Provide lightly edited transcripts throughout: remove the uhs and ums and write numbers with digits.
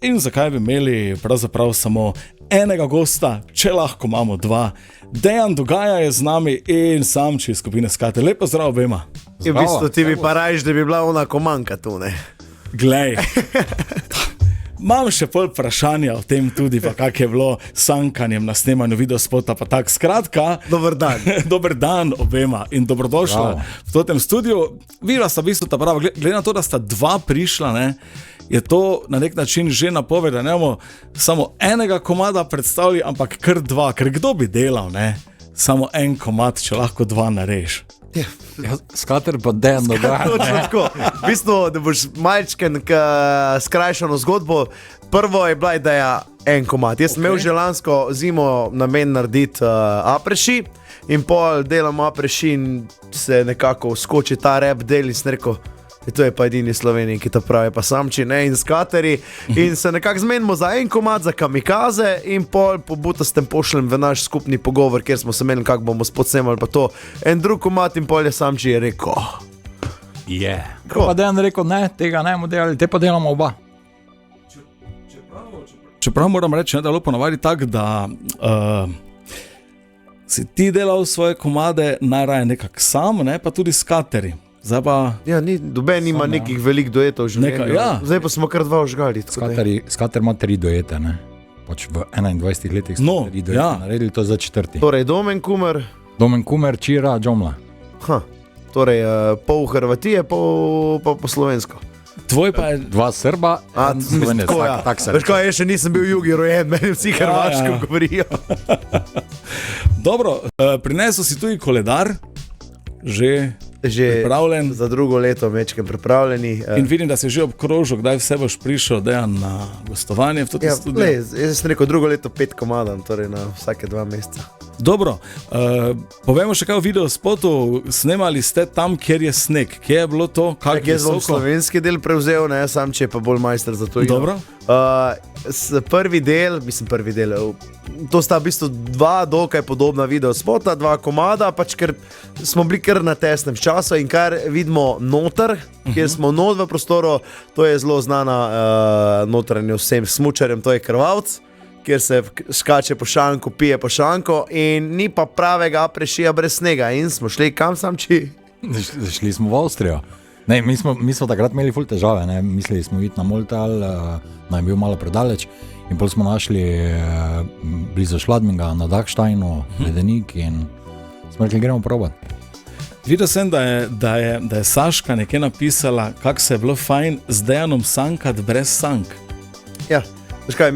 In zakaj bi imeli pravzaprav samo enega gosta, če lahko imamo dva. Dejan Dogaja je z nami in Samči iz skupine Skater. Lepo zdrav obema. In v bistvu ti bi pa rajš, da bi bila ona komanka tu, ne? Glej, imam še pol vprašanja o tem tudi, pa kak je bilo sankanjem na snemanju videospota, pa tak. Skratka, Dober dan. Dober dan obema in dobrodošla v tem studiu. Videla sta v bistvu ta prava, glede na to, da sta dva prišla, ne, je to na nek način že napoved, da ne bomo samo enega komada predstavili, ampak kar dva, ker kdo bi delal, ne? Samo en komad, če lahko dva nareš. Ja, Skater pa Dejan Dogaja. Točno tako. V bistvu, da boš malčken skrajšano zgodbo. Prvo je bila ideja en komad. Jaz sem imel že lansko zimo namen narediti apreši in pol delam apreši in se nekako skoči ta rap del in sem rekel, to je pa edini Sloveniji, ki to pravi, pa Samči, ne, in Skateri. In se nekako zmenimo za en komad, za kamikaze in pol po butastem pošljem v naš skupni pogovor, kjer smo se menili, kako bomo spodsnemali pa to. En drug komad in pol je Samči je rekel. Pa Dejan rekel, ne, tega ne bomo delali, te pa delamo oba. Čeprav moram reči, da je bilo ponavadi tako, da si ti delal svoje komade najraje nekako sam, ne, pa tudi Skateri. Zdaj pa... Ja, doben nima nekih velik duetov v življenju. Zdaj pa smo kar dva ožgali. Skater ima 3 duete, ne. Pač v 21 letih smo 3 duete naredili, to za 4. Torej Domen Kumer, Čira, Džomla. Torej pol Hrvatije, pol pa po slovensko. Tvoj pa je... 2 Srba, en Slovenec. Veš kaj, jaz še nisem bil v Jugi rojen, meni vsi hrvaško govorijo. Dobro, prinesel si tudi koledar, že pripravljen. Za drugo leto mečkem pripravljeni. In vidim, da si že obkrožil, kdaj vse boš prišel, Dejan, na gostovanje v to studio. Jaz sem rekel drugo leto 5 komadov, torej na vsake 2 meseca. Dobro, povemo še kaj o videospotu. Snemali ste tam, kjer je sneg. Kje je bilo to? Jaz bom slovenski del prevzel, ne, Samči je pa bolj majster za to. Dobro. Prvi del, to sta v bistvu 2 dokaj podobna videospota, 2 komada, pač ker smo bili kar na tesnem času in kar vidimo noter, kjer smo not v prostoru, to je zelo znana notranje vsem smučarjem, to je Krvavc, kjer se skače po šanku, pije po šanku in ni pa pravega aprešija brez snega. In smo šli kam, Samči? Šli smo v Avstrijo. Ne, mi smo takrat imeli ful težave, ne. Mislili smo iti na Moltal, naj bil malo predaleč in pol smo našli blizu Šladminga na Dachsteinu ledenik in smo rekli, gremo probati. Videl sem, da je Saška nekje napisala, kako se je bilo fajn z Dejanom sankati brez sank. Ja. Veš kaj,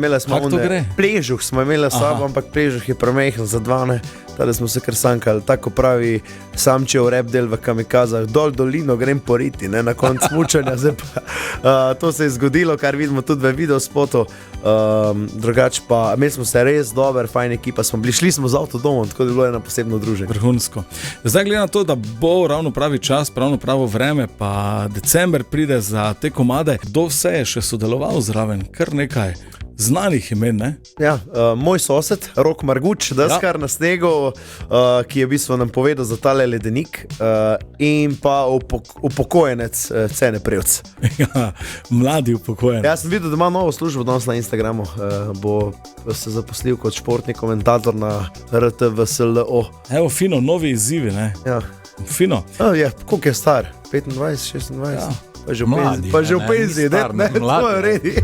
pležuh smo imeli sabo, ampak pležuh je premehen za 2, ne. Tada smo se kar sankali, tako pravi Samčev rap del v kamikazah, dol dolino grem poriti, ne, na konc smučanja. To se je zgodilo, kar vidimo tudi v videospotu. Drugače pa, imeli smo se res dober, fajn ekipa smo bili, šli smo z avtodomom, tako da je bilo eno posebno druženje. Vrhunsko. Zdaj glede na to, da bo ravno pravi čas, ravno pravo vreme, pa december pride za te komade, kdo vse je še sodeloval zraven, kar nekaj znanih imen, ne? Ja, moj sosed, Rok Marguč, deskar na snegu, ki je v bistvu nam povedal za tale ledenik, in pa upokojenec Cene Prevc. Ja, mladi upokojenec. Ja, sem videl, da ima novo službo danes na Instagramu, bo se zaposlil kot športni komentator na RTVSLO. Evo, fino, novi izzivi, ne? Ja. Fino. Ja, koliko je star? 25, 26? Ja. Pa že v penziji, ne? To je redi.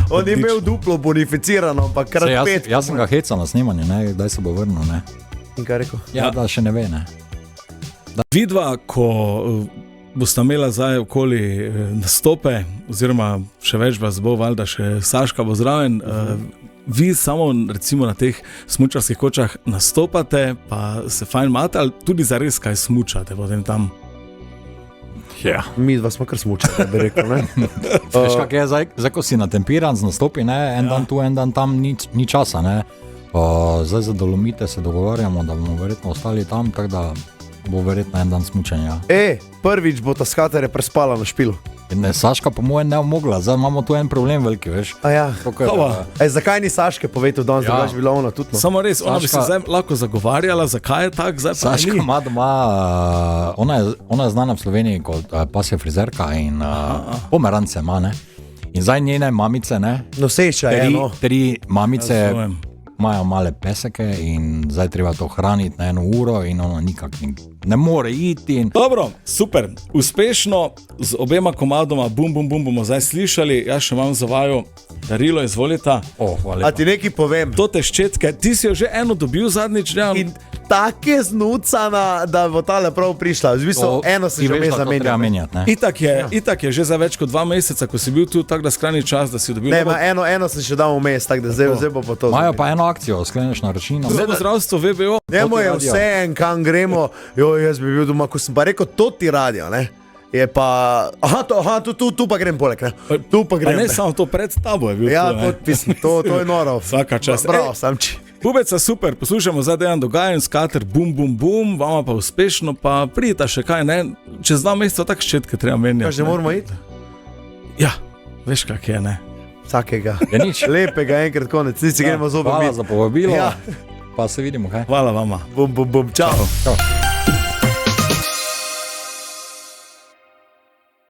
On je imel duplo bonificirano, pa krat 5. Jaz sem ga hecal na snemanje, ne, kdaj se bo vrnil, ne. In kaj rekel? Ja, da še ne ve, ne. Vidva, ko boste imela zdaj okoli nastope, oziroma še več vas bo, valjda še Saška bo zraven, vi samo recimo na teh smučarskih kočah nastopate, pa se fajn imate, ali tudi zares kaj smučate potem tam? Ja. Mi dva smo kar smučali, bi rekel, ne. Veš kak je, zdaj ko si natempiran z nastopi, ne, en dan tu, en dan tam, ni časa, ne. Zdaj za Dolomite se dogovarjamo, da bomo verjetno ostali tam, tako da bo verjetno en dan smučanja. Prvič bo ta Skater prespala na špilu. Ne, Saška po mojem ne omogla, zdaj imamo tu en problem veliki, veš. Zakaj ni Saške povedal danes, da bi bila ona tudi? Samo res, ona bi se zdaj lahko zagovarjala, zakaj je tak, zdaj pa Saška ima doma, ona je znana v Sloveniji kot pasja frizerka in pomerance ima, ne. In zdaj njene mamice, ne? Noseča je, no. Tri mamice Razumem. imajo male peseke in zdaj treba to hraniti na 1 uro in ona nikak ne more iti. In... Dobro, super, uspešno z obema komadoma, bum, bum, bum, bomo zdaj slišali. Jaz še imam za vaju darilo, izvolite. hvala A ti nekaj povem? To te ščetke, ti si jo že eno dobil zadnjič, ne? In tako je znucana, da bo tale prav prišla. V bistvu, eno se že vmes treba zamenja. menjati, ne? Itak je že za več kot 2 meseca, ko si bil tu, tako da skrajni čas, da si dobil. Ne, eno se še dal vmes, tako da zdaj bo pa to. Imajo pa eno akcijo, skleneš naročnino. Zdravstvo, VBO. Njemu je radio. vse en, kam gremo. Jaz bi bil doma, ko sem pa rekel, to ti radio, ne? Je pa, tu pa grem poleg, ne? Tu pa Pa grem. ne samo to, pred tabo je bil. Ja, to, ne. podpis, to je noro. Vsaka čast. Bravo, Samči. Bubeca, super, poslušamo zdaj Dejan Dogajen, skater, bum, bum, bum, vama pa uspešno, pa pridita še kaj, ne? Čez 2 meseca tak ščetke treba menjati. Kaj že moramo iti? Ja, veš kak je, ne? Vsakega. Ja, nič. Lepega, enkrat konec, si gremo zopet. Hvala za povabilo, Ja. pa se vidimo, kaj? Hvala vama. Bum, čau. Čau.